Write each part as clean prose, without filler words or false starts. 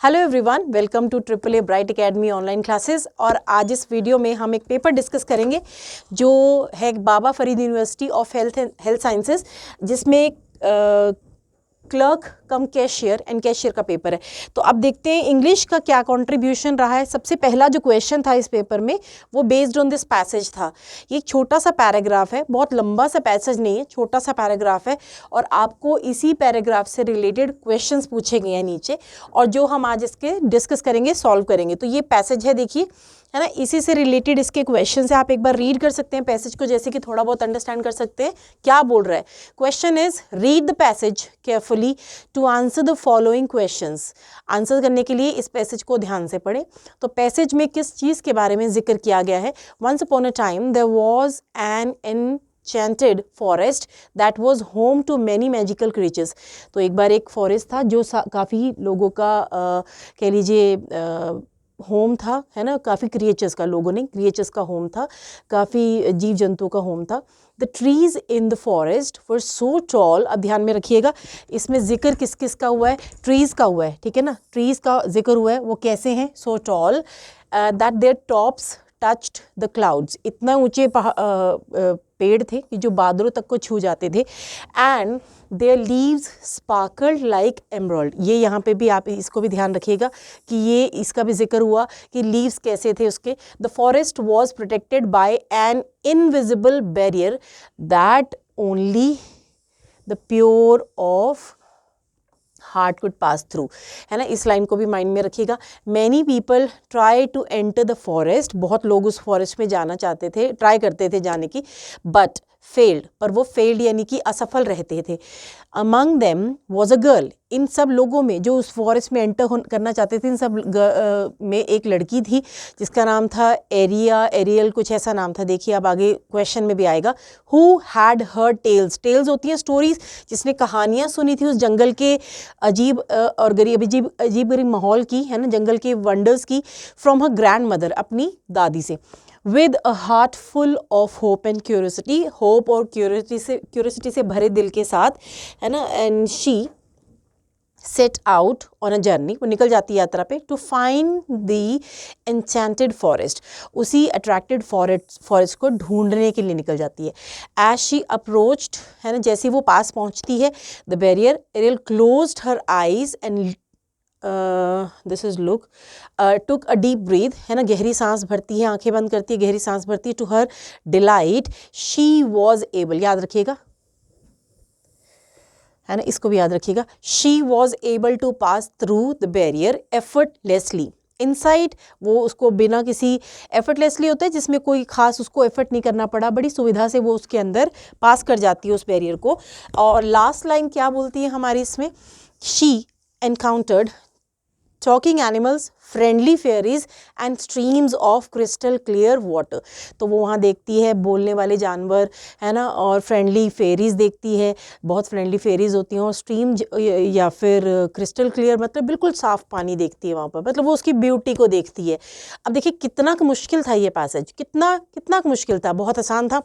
Hello everyone, welcome to triple A bright academy online classes. और आज इस video में हम एक पेपर डिस्कस करेंगे जो है Baba Farid university of health sciences, जिसमें clerk cum cashier and cashier का पेपर है। तो अब देखते हैं इंग्लिश का क्या कंट्रीब्यूशन रहा है। सबसे पहला जो क्वेश्चन था इस पेपर में वो बेस्ड ऑन दिस पैसेज था। ये छोटा सा पैराग्राफ है, बहुत लंबा सा पैसेज नहीं है, छोटा सा पैराग्राफ है और आपको इसी पैराग्राफ से रिलेटेड क्वेश्चंस पूछे गए हैं नीचे, और जो हम आज इसके डिस्कस करेंगे, सॉल्व करेंगे। तो ये पैसेज है, देखिए, है ना, इसी से रिलेटेड इसके क्वेश्चन है। आप एक बार रीड कर सकते हैं पैसेज को, जैसे कि थोड़ा बहुत अंडरस्टैंड कर सकते हैं क्या बोल रहा है। Question is read the passage carefully to answer the following questions. Answer करने के लिए इस पैसेज को ध्यान से पढ़ें। तो पैसेज में किस चीज़ के बारे में जिक्र किया गया है। Once upon a time there was an enchanted forest that was home to many magical creatures। तो एक बार एक फॉरेस्ट था जो काफ़ी लोगों का कह लीजिए होम था, है ना, काफ़ी क्रिएचर्स का, लोगों ने क्रिएचर्स का होम था, काफ़ी जीव जंतुओं का होम था। The trees in the forest were so tall. अब ध्यान में रखिएगा, इसमें जिक्र किस किस का हुआ है, ट्रीज़ का हुआ है, ठीक है ना, ट्रीज़ का जिक्र हुआ है। वो कैसे हैं, so tall that their tops touched the clouds. इतना ऊंचे पेड़ थे कि जो बादलों तक को छू जाते थे। And there leaves sparkled like emerald. ये यहाँ पे भी आप इसको भी ध्यान रखिएगा कि ये इसका भी जिक्र हुआ कि लीव्स कैसे थे उसके। The forest was protected by an invisible barrier that only the pure of heart could pass through, है ना। इस लाइन को भी माइंड में रखिएगा। Many people try to enter the forest. बहुत लोग उस फॉरेस्ट में जाना चाहते थे, ट्राई करते थे जाने की, बट फेल्ड, पर वो फेल्ड यानी कि असफल रहते थे। Among them was a girl. इन सब लोगों में जो उस फॉरेस्ट में एंटर करना चाहते थे, इन सब में एक लड़की थी जिसका नाम था एरियल कुछ ऐसा नाम था। देखिए अब आगे क्वेश्चन में भी आएगा। Who had heard tales. Tales होती हैं स्टोरीज, जिसने कहानियाँ सुनी थी उस जंगल के अजीब और अजीब गरीब माहौल की, है ना, जंगल के वंडर्स की, फ्रॉम हर ग्रैंड मदर, अपनी दादी से। With a heart full of hope and curiosity. Hope और क्यूरियोसिटी से भरे दिल के साथ, है ना। And she set out on a journey. वो निकल जाती है यात्रा पे। To find the enchanted forest. उसी अट्रैक्टेड फॉरेस्ट को ढूंढने के लिए निकल जाती है। एज शी अप्रोच्ड, है ना, जैसे वो पास पहुंचती है, the barrier, Ariel closed her eyes and this is look took a deep breath, है ना, गहरी सांस भरती है, आंखें बंद करती है, गहरी सांस भरती है। To her delight she was able, याद रखिएगा, है ना, इसको भी याद रखिएगा। She was able to pass through the barrier effortlessly. Inside, वो उसको बिना किसी, एफर्टलेसली होता है जिसमें कोई खास उसको एफर्ट नहीं करना पड़ा, बड़ी सुविधा से वो उसके अंदर पास कर जाती है उस बैरियर को। और लास्ट लाइन क्या बोलती है हमारी इसमें, she encountered talking animals, friendly fairies and streams of crystal clear water. तो वो वहाँ देखती है बोलने वाले जानवर, है ना, और फ्रेंडली फेयरीज देखती है, बहुत फ्रेंडली फेयरीज होती हैं, और स्ट्रीम या फिर क्रिस्टल क्लियर मतलब बिल्कुल साफ पानी देखती है वहाँ पर, मतलब वो उसकी ब्यूटी को देखती है। अब देखिए कितना मुश्किल था ये पैसेज, कितना मुश्किल था, बहुत आसान था।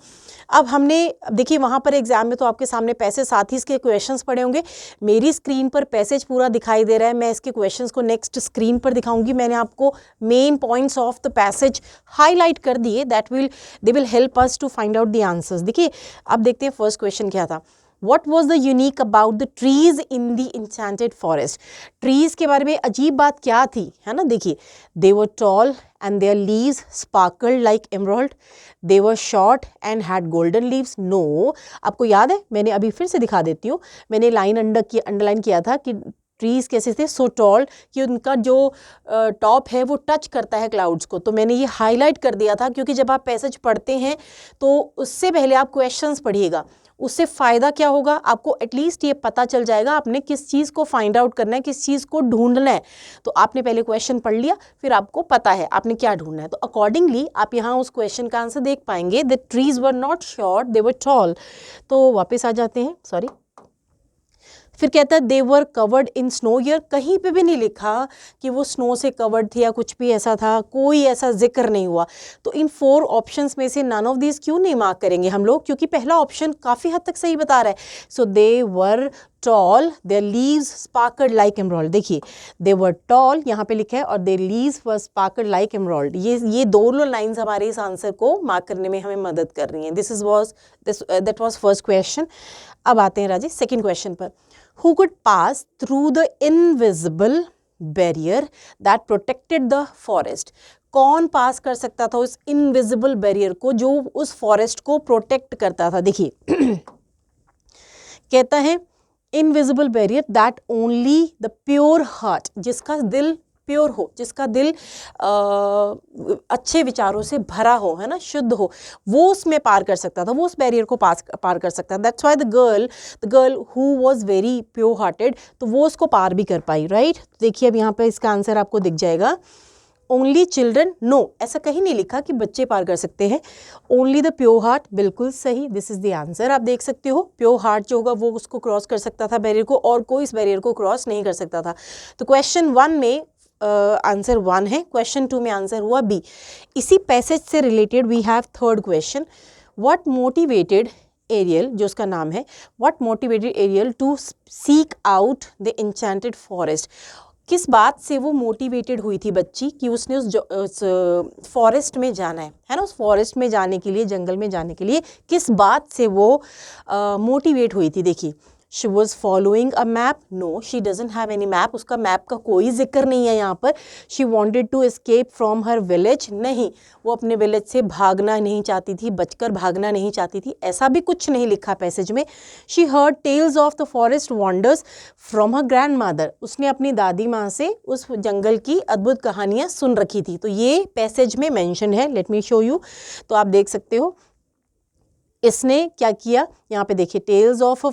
अब हमने देखिए वहाँ पर एग्जाम में तो आपके सामने पैसेज साथ ही इसके क्वेश्चंस पड़े होंगे। मेरी स्क्रीन पर पैसेज पूरा दिखाई दे रहा है, मैं इसके क्वेश्चंस को नेक्स्ट स्क्रीन पर दिखाऊंगी। मैंने आपको main points of the passage highlight कर दिए, they will help us to find out the answers. देखिए अब देखते हैं फर्स्ट क्वेश्चन क्या था। What was the unique about the trees in the enchanted forest? Trees के बारे में अजीब बात क्या थी, है ना। देखिए, they were tall and their leaves sparkled like emerald. They were short and had golden leaves. No, आपको याद है, मैंने अभी फिर से दिखा देती हूँ। मैंने लाइन अंडरलाइन किया था कि ट्रीज़ कैसे थे, सो टॉल, कि उनका जो टॉप है वो टच करता है क्लाउड्स को। तो मैंने ये हाईलाइट कर दिया था क्योंकि जब आप पैसेज पढ़ते हैं तो उससे पहले आप क्वेश्चंस पढ़िएगा। उससे फ़ायदा क्या होगा, आपको एटलीस्ट ये पता चल जाएगा आपने किस चीज़ को फाइंड आउट करना है, किस चीज़ को ढूंढना है। तो आपने पहले क्वेश्चन पढ़ लिया, फिर आपको पता है आपने क्या ढूंढना है, तो अकॉर्डिंगली आप यहाँ उस क्वेश्चन का आंसर देख पाएंगे। The trees were not short, they were tall. तो वापस आ जाते हैं, सॉरी, फिर कहता है they were covered in snow year, कहीं पे भी नहीं लिखा कि वो स्नो से कवर्ड थी या कुछ भी ऐसा था, कोई ऐसा जिक्र नहीं हुआ। तो इन 4 ऑप्शंस में से नन ऑफ दिस क्यों नहीं मार्क करेंगे हम लोग, क्योंकि पहला ऑप्शन काफ़ी हद तक सही बता रहा है। So they were tall, their leaves sparkled like emerald, देखिए दे वर टॉल यहाँ पे लिखा है और their leaves were sparkled like emerald, ये दोनों लाइंस हमारे इस आंसर को मार्क करने में हमें मदद कर रही हैं। That was first question. अब आते हैं राजे सेकंड क्वेश्चन पर। Who could pass through the invisible barrier that protected the forest? कौन पास कर सकता था उस इनविजिबल बैरियर को जो उस फॉरेस्ट को प्रोटेक्ट करता था? देखिए कहता है invisible barrier that only the pure heart, जिसका दिल प्योर हो, जिसका दिल अच्छे विचारों से भरा हो, है ना, शुद्ध हो, वो उसमें पार कर सकता था, वो उस बैरियर को पार कर सकता था। That's why the girl who was very pure hearted, तो वो उसको पार भी कर पाई, राइट। देखिए अब यहाँ पे इसका आंसर आपको दिख जाएगा, ओनली चिल्ड्रन, नो, ऐसा कहीं नहीं लिखा कि बच्चे पार कर सकते हैं। ओनली द प्योर हार्ट, बिल्कुल सही, दिस इज द आंसर। आप देख सकते हो प्योर हार्ट जो होगा वो उसको क्रॉस कर सकता था बैरियर को, और कोई इस बैरियर को क्रॉस नहीं कर सकता था। तो क्वेश्चन 1 में आंसर 1 है, क्वेश्चन 2 में आंसर हुआ बी। इसी पैसेज से related we have third question. What motivated Ariel, जो उसका नाम है, what motivated Ariel to seek out the enchanted forest? किस बात से वो मोटिवेटेड हुई थी बच्ची कि उसने उस फॉरेस्ट में जाना है ना, उस फॉरेस्ट में जाने के लिए, जंगल में जाने के लिए किस बात से वो मोटिवेट हुई थी? देखिए, she was following a map, no she doesn't have any map, उसका मैप का कोई जिक्र नहीं है यहाँ पर। She wanted to escape from her village, नहीं, वो अपने विलेज से भागना नहीं चाहती थी, बचकर भागना नहीं चाहती थी, ऐसा भी कुछ नहीं लिखा पैसेज में। She heard tales of the forest wonders from her grandmother, उसने अपनी दादी माँ से उस जंगल की अद्भुत कहानियाँ सुन रखी थी, तो ये पैसेज में मेंशन है। लेट मी शो यू, तो आप देख सकते हो इसने क्या किया, यहाँ पे देखिए, tales of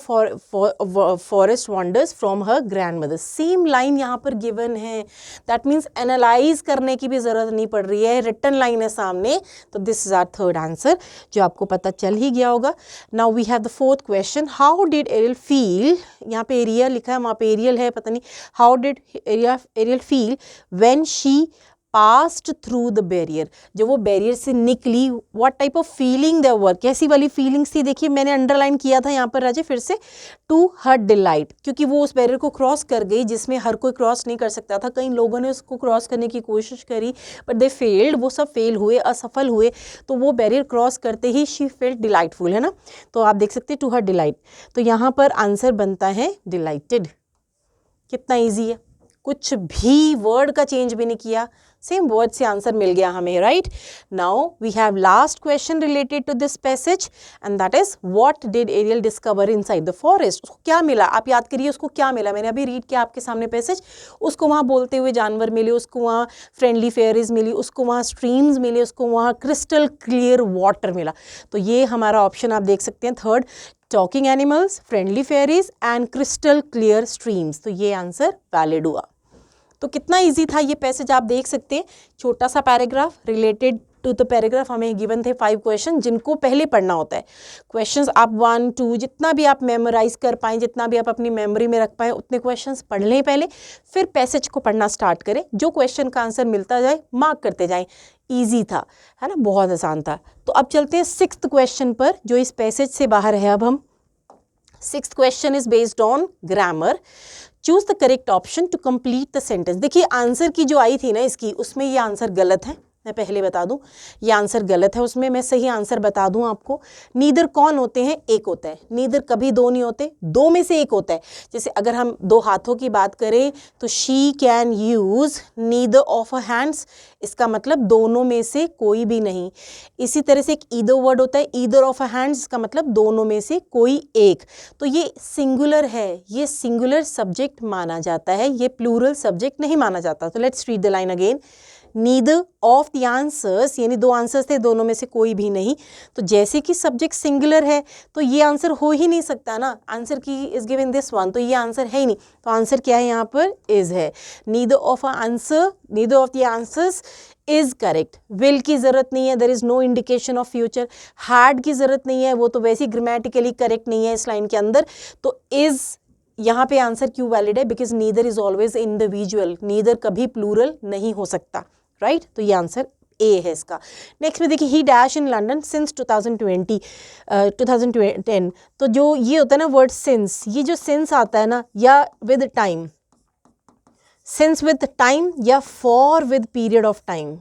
forest wonders from her grandmother, same line यहाँ पर गिवन है। दैट मीन्स एनालाइज करने की भी ज़रूरत नहीं पड़ रही है, रिटन लाइन है सामने। तो this is our third answer, जो आपको पता चल ही गया होगा। Now we have the fourth question. How did Ariel feel, यहाँ पे एरिया लिखा है, वहाँ पे एरियल है, पता नहीं। How did Ariel feel when she passed through the barrier, जब वो बैरियर से निकली, what type of feeling there were, कैसी वाली फीलिंग्स थी? देखिए मैंने अंडरलाइन किया था यहाँ पर राजे, फिर से, टू हर डिलाइट, क्योंकि वो उस बैरियर को क्रॉस कर गई जिसमें हर कोई क्रॉस नहीं कर सकता था। कई लोगों ने उसको क्रॉस करने की कोशिश करी बट दे फेल्ड, वो सब फेल हुए, असफल हुए। तो वो बैरियर क्रॉस करते ही शी फेल्ट डिलाइटफुल, है ना। तो आप देख सकते हैं टू हर डिलाइट, तो यहाँ पर आंसर बनता है डिलाइटेड। कितना ईजी है, कुछ भी वर्ड का चेंज भी नहीं किया, सेम वर्ड से आंसर मिल गया हमें, right. Now we have last question related to this passage and that is what did Ariel discover inside the forest? उसको क्या मिला? आप याद करिए उसको क्या मिला, मैंने अभी रीड किया आपके सामने पैसेज। उसको वहाँ बोलते हुए जानवर मिले, उसको वहाँ फ्रेंडली फेयरीज मिली, उसको वहाँ स्ट्रीम्स मिले, उसको वहाँ क्रिस्टल क्लियर वाटर मिला। तो ये हमारा ऑप्शन आप देख सकते हैं third, talking animals, friendly fairies and crystal clear streams. तो ये आंसर वैलिड हुआ। तो कितना इजी था ये पैसेज, आप देख सकते हैं। छोटा सा paragraph, related to the paragraph हमें गिवन थे 5 क्वेश्चन, जिनको पहले पढ़ना होता है। क्वेश्चंस आप 1, 2 जितना भी आप मेमोराइज कर पाएँ, जितना भी आप अपनी मेमोरी में रख पाएँ, उतने क्वेश्चंस पढ़ लें पहले, फिर पैसेज को पढ़ना स्टार्ट करें। जो क्वेश्चन का आंसर मिलता जाए मार्क करते जाएँ। ईजी था, है ना, बहुत आसान था। तो अब चलते हैं 6th क्वेश्चन पर, जो इस पैसेज से बाहर है। अब हम 6th question is based on grammar. Choose the correct option to complete the sentence. देखिए आंसर की जो आई थी ना इसकी, उसमें ये आंसर गलत है, मैं पहले बता दूं, ये आंसर गलत है। उसमें मैं सही आंसर बता दूं आपको। नीदर कौन होते हैं? एक होता है। नीदर कभी दो नहीं होते, दो में से एक होता है। जैसे अगर हम 2 हाथों की बात करें तो she can use neither of a hands, इसका मतलब दोनों में से कोई भी नहीं। इसी तरह से एक ईदर वर्ड होता है, ईदर ऑफ अ हैंड्स, इसका मतलब दोनों में से कोई एक। तो ये सिंगुलर है, ये सिंगुलर सब्जेक्ट माना जाता है, ये प्लूरल सब्जेक्ट नहीं माना जाता। तो let's read the line again. Neither of the answers, यानी 2 आंसर्स थे, दोनों में से कोई भी नहीं। तो जैसे कि सब्जेक्ट सिंगुलर है तो ये आंसर हो ही नहीं सकता ना। आंसर की इज गिवन दिस वन, तो ये आंसर है ही नहीं। तो आंसर क्या है यहाँ पर? इज है। Neither of answer, neither of the answers is correct. Will की जरूरत नहीं है, there is no indication of future. Had की जरूरत नहीं है, वो तो वैसे ही ग्रामेटिकली करेक्ट नहीं है इस लाइन के अंदर। तो इज यहाँ पे आंसर क्यों वैलिड है? Because neither is always individual, neither कभी प्लूरल नहीं हो सकता, राइट? तो ये आंसर ए है इसका। नेक्स्ट में देखिए, ही डैश इन लंडन सिंस 2010। तो जो ये होता है ना वर्ड सिंस, ये जो सिंस आता है ना, या with time, since with time या for with period of time,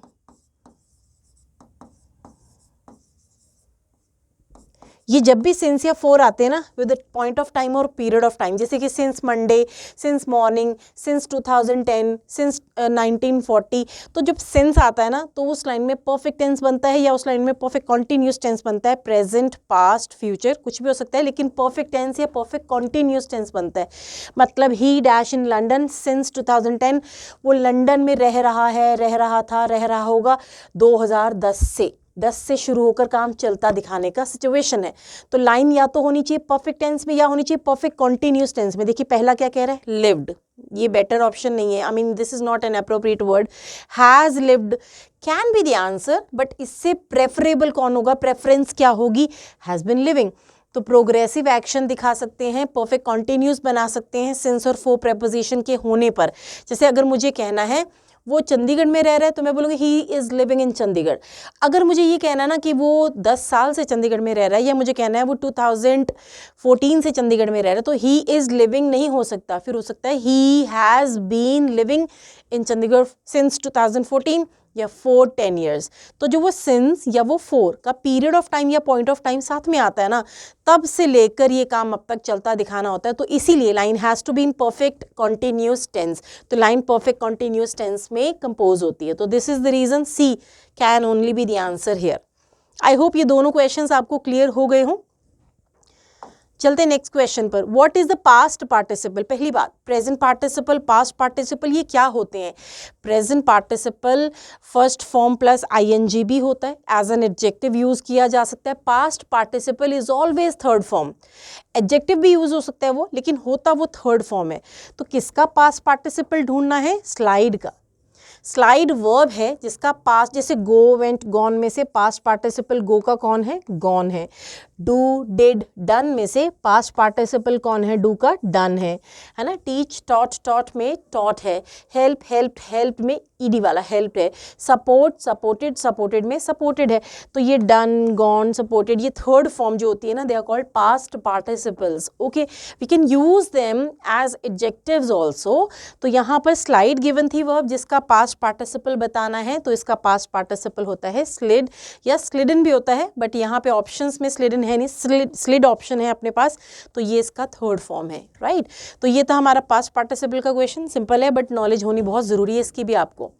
ये जब भी सिंस या फोर आते हैं ना विद पॉइंट ऑफ टाइम और पीरियड ऑफ टाइम, जैसे कि since Monday, since morning, since 2010, since 1940, तो जब सिंस आता है ना तो उस लाइन में परफेक्ट टेंस बनता है या उस लाइन में परफेक्ट कॉन्टिन्यूस टेंस बनता है। प्रेजेंट, पास्ट, फ्यूचर कुछ भी हो सकता है, लेकिन परफेक्ट टेंस या परफेक्ट कॉन्टिन्यूस टेंस बनता है। मतलब ही डैश इन लंडन सिंस 2010, वो लंदन में रह रहा है, रह रहा था, रह रहा होगा 2010 से। 10 से शुरू होकर काम चलता दिखाने का सिचुएशन है। तो लाइन या तो होनी चाहिए परफेक्ट टेंस में या होनी चाहिए परफेक्ट कॉन्टिन्यूस टेंस में। देखिए पहला क्या कह रहा है? लिव्ड, ये बेटर ऑप्शन नहीं है। I mean this is not an appropriate word. Has lived can be the answer, but इससे प्रेफरेबल कौन होगा? प्रेफरेंस क्या होगी? Has been living. तो प्रोग्रेसिव एक्शन दिखा सकते हैं, परफेक्ट कॉन्टिन्यूस बना सकते हैं सिंस और फॉर प्रेपोजिशन के होने पर। जैसे अगर मुझे कहना है वो चंडीगढ़ में रह रहा है तो मैं बोलूँगी he is living in Chandigarh. अगर मुझे ये कहना ना कि वो 10 साल से चंडीगढ़ में रह रहा है, या मुझे कहना है वो 2014 से चंडीगढ़ में रह रहा है, तो ही इज़ लिविंग नहीं हो सकता। फिर हो सकता है he has been living in Chandigarh since 2014 या फॉर 10 years। तो जो वो सिंस या वो फॉर का पीरियड ऑफ टाइम या पॉइंट ऑफ टाइम साथ में आता है ना, तब से लेकर ये काम अब तक चलता दिखाना होता है। तो इसीलिए line has to be in perfect continuous tense. तो लाइन परफेक्ट कॉन्टिन्यूस टेंस में कंपोज होती है। तो this is the reason C can only be the answer here. I hope ये दोनों क्वेश्चंस आपको क्लियर हो गए हों। चलते हैं नेक्स्ट क्वेश्चन पर। What is the past participle? पहली बात, प्रेजेंट पार्टिसिपल, पास्ट पार्टिसिपल ये क्या होते हैं? Present participle first form plus ING भी होता है, एज एन एडजेक्टिव यूज किया जा सकता है। Past participle is always third form. Adjective भी यूज हो सकता है वो, लेकिन होता वो थर्ड फॉर्म है। तो किसका पास्ट पार्टिसिपल ढूंढना है? स्लाइड का। स्लाइड वर्ब है जिसका पास्ट, जैसे गो, वेंट, गॉन में से पास्ट पार्टिसिपल गो का कौन है? गॉन है। डू, डिड, डन में से पास्ट पार्टिसिपल कौन है? डू का डन है ना। टीच, टॉट, टॉट में टॉट है। हेल्प, हेल्प, हेल्प में ईडी वाला हेल्प है। सपोर्ट, सपोर्टेड, सपोर्टेड में सपोर्टेड है। तो ये डन, गॉन, सपोर्टेड, ये थर्ड फॉर्म जो होती है ना, they are called past participles. Okay, we can use them as adjectives also. तो यहाँ पर स्लाइड गिवन थी वर्ब जिसका पास्ट पार्टिसिपल बताना है, तो इसका पास्ट पार्टिसिपल होता है स्लिड या स्लिडन भी होता है, बट यहाँ पे ऑप्शंस में स्लिडन है नहीं, स्लिड ऑप्शन है अपने पास, तो ये इसका थर्ड फॉर्म है, राइट। तो ये था हमारा पास्ट पार्टिसिपल का क्वेश्चन। सिंपल है बट नॉलेज होनी बहुत ज़रूरी है इसकी भी आपको।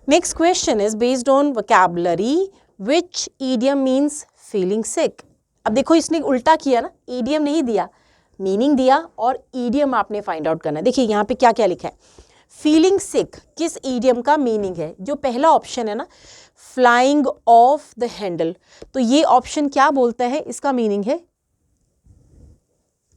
Next question is based on vocabulary, which idiom means feeling सिक। अब देखो इसने उल्टा किया ना, ईडियम नहीं दिया, मीनिंग दिया, और ईडियम आपने फाइंड आउट करना है। देखिए यहाँ पे क्या क्या लिखा है। फीलिंग सिक किस ईडियम का मीनिंग है? जो पहला ऑप्शन है ना, फ्लाइंग ऑफ द हैंडल, तो ये ऑप्शन क्या बोलता है? इसका मीनिंग है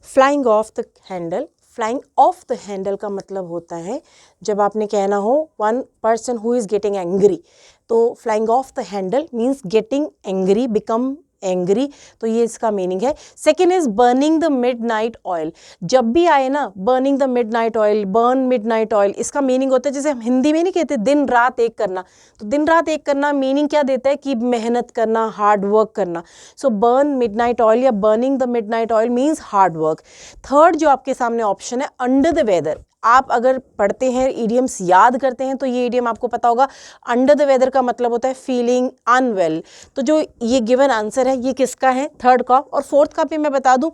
flying off the handle. Flying off the handle का मतलब होता है जब आपने कहना हो one person who is getting angry, तो flying off the handle means getting angry, become angry, तो ये इसका मीनिंग है। Second is burning the midnight oil. जब भी आए ना burning the midnight oil, burn midnight oil, इसका मीनिंग होता है, जैसे हम हिंदी में नहीं कहते दिन रात एक करना, तो दिन रात एक करना मीनिंग क्या देता है? कि मेहनत करना, हार्ड वर्क करना। सो बर्न मिडनाइट ऑयल या burning the midnight oil means hard work. Third जो आपके सामने ऑप्शन है, अंडर द वेदर। आप अगर पढ़ते हैं, ईडियम्स याद करते हैं, तो ये ईडियम आपको पता होगा। अंडर द वेदर का मतलब होता है फीलिंग अनवेल। तो जो ये गिवन आंसर है ये किसका है? थर्ड का। और फोर्थ का भी मैं बता दूं,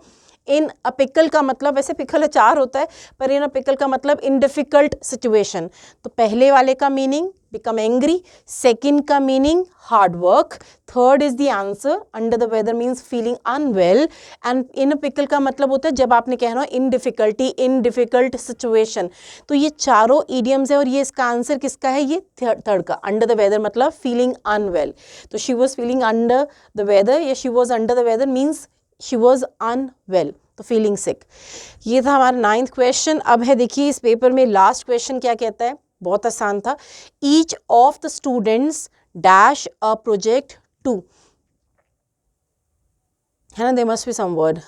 इन अ पिकल का मतलब, वैसे पिकल अचार होता है, पर इन अ पिकल का मतलब इन डिफिकल्ट सिचुएशन। तो पहले वाले का मीनिंग बिकम एंग्री, सेकंड का meaning hard work, third is the answer under the weather means feeling unwell, and in a pickle का मतलब होता है जब आपने कहना हो in difficulty, in difficult situation. तो ये चारों ईडियम्स है और ये इसका आंसर किसका है? ये थर्ड का। अंडर द वेदर मतलब फीलिंग अनवेल, तो she was feeling under the weather या she was under the weather means she was unwell, तो फीलिंग सिक। ये था हमारा 9th क्वेश्चन। अब है देखिए इस पेपर में लास्ट क्वेश्चन क्या कहता है, बहुत आसान था। Each of the students dash a project to, है ना, there must be some word.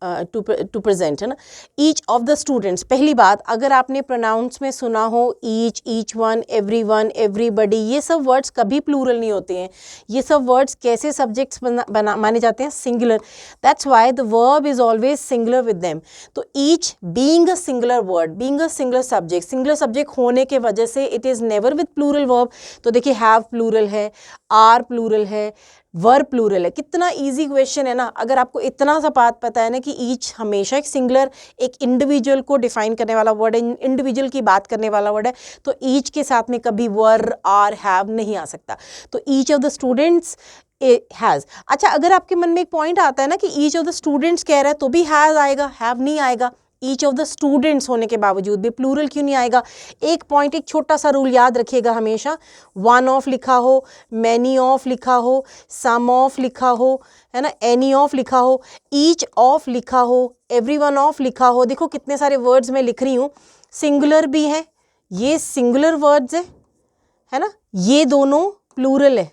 To present, है ना. ईच ऑफ द स्टूडेंट्स, पहली बात अगर आपने प्रोनाउंस में सुना हो ईच वन, एवरीबडी, ये सब वर्ड्स कभी प्लूरल नहीं होते हैं. ये सब वर्ड्स कैसे सब्जेक्ट्स माने जाते हैं? Singular. That's why the verb is always singular with them. तो each being a singular word, being a singular subject होने के वजह से it is never with plural verb. तो देखिए हैव प्लूरल है, आर प्लूरल है, वर प्लूरल है. कितना इजी क्वेश्चन है ना. अगर आपको इतना सा बात पता है ना कि ईच हमेशा एक सिंगुलर, एक इंडिविजुअल को डिफाइन करने वाला वर्ड है, इंडिविजुअल की बात करने वाला वर्ड है, तो ईच के साथ में कभी वर, आर, हैव नहीं आ सकता. तो each of the students has. अच्छा, अगर आपके मन में एक पॉइंट आता है ना कि ईच ऑफ द स्टूडेंट्स कह रहा है तो भी हैज़ आएगा, हैव नहीं आएगा. ईच ऑफ द स्टूडेंट्स होने के बावजूद भी प्लूरल क्यों नहीं आएगा? एक पॉइंट, एक छोटा सा रूल याद रखिएगा हमेशा. वन ऑफ लिखा हो, मैनी ऑफ लिखा हो, सम ऑफ लिखा हो, है ना, एनी ऑफ लिखा हो, ईच ऑफ लिखा हो, एवरीवन ऑफ लिखा हो. देखो कितने सारे वर्ड्स मैं लिख रही हूँ. सिंगुलर भी है, ये सिंगुलर वर्ड्स है ना, ये दोनों प्लूरल है.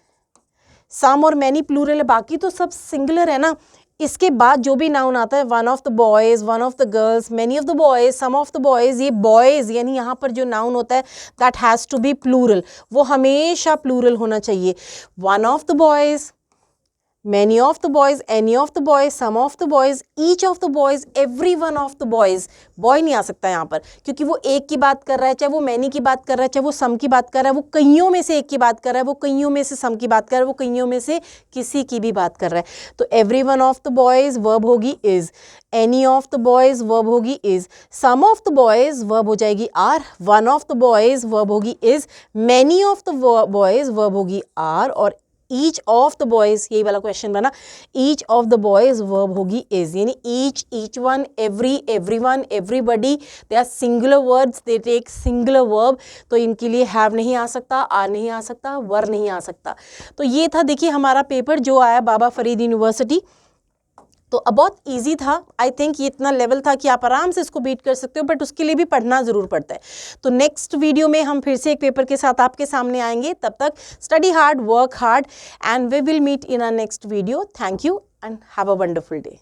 सम और मैनी प्लूरल है, बाकी तो सब सिंगुलर है ना. इसके बाद जो भी नाउन आता है, one of the boys, one of the girls, many of the boys, some of the boys, ये बॉयज़ यानी यहाँ पर जो नाउन होता है that has to be plural. वो हमेशा प्लूरल होना चाहिए. One of the boys, many of the boys, any of the boys, some of the boys, each of the boys, every one of the boys. Boy नहीं आ सकता यहाँ पर, क्योंकि वो एक की बात कर रहा है, चाहे वो मैनी की बात कर रहा है, चाहे वो सम की बात कर रहा है, वो कईयों में से एक की बात कर रहा है, वो कईयों में से सम की बात कर रहा है, वो कईयों में से किसी की भी बात कर रहा है. तो every one of the boys verb होगी is, any of the boys verb होगी is, some of the boys verb हो जाएगी are, one of the boys verb होगी is, many of the boys verb होगी are, और each of the boys, यही वाला question बना, each of the boys verb होगी इज. यानी each one, everyone, everybody, they are singular words, they take singular verb. तो इनके लिए हैव नहीं आ सकता, आर नहीं आ सकता, वर नहीं आ सकता. तो ये था देखिए हमारा पेपर जो आया बाबा फरीद यूनिवर्सिटी. तो अब बहुत इजी था. आई थिंक ये इतना लेवल था कि आप आराम से इसको बीट कर सकते हो, बट उसके लिए भी पढ़ना ज़रूर पड़ता है. तो नेक्स्ट वीडियो में हम फिर से एक पेपर के साथ आपके सामने आएंगे. तब तक study hard, work hard, and we will meet in our next video. Thank you and have a wonderful day.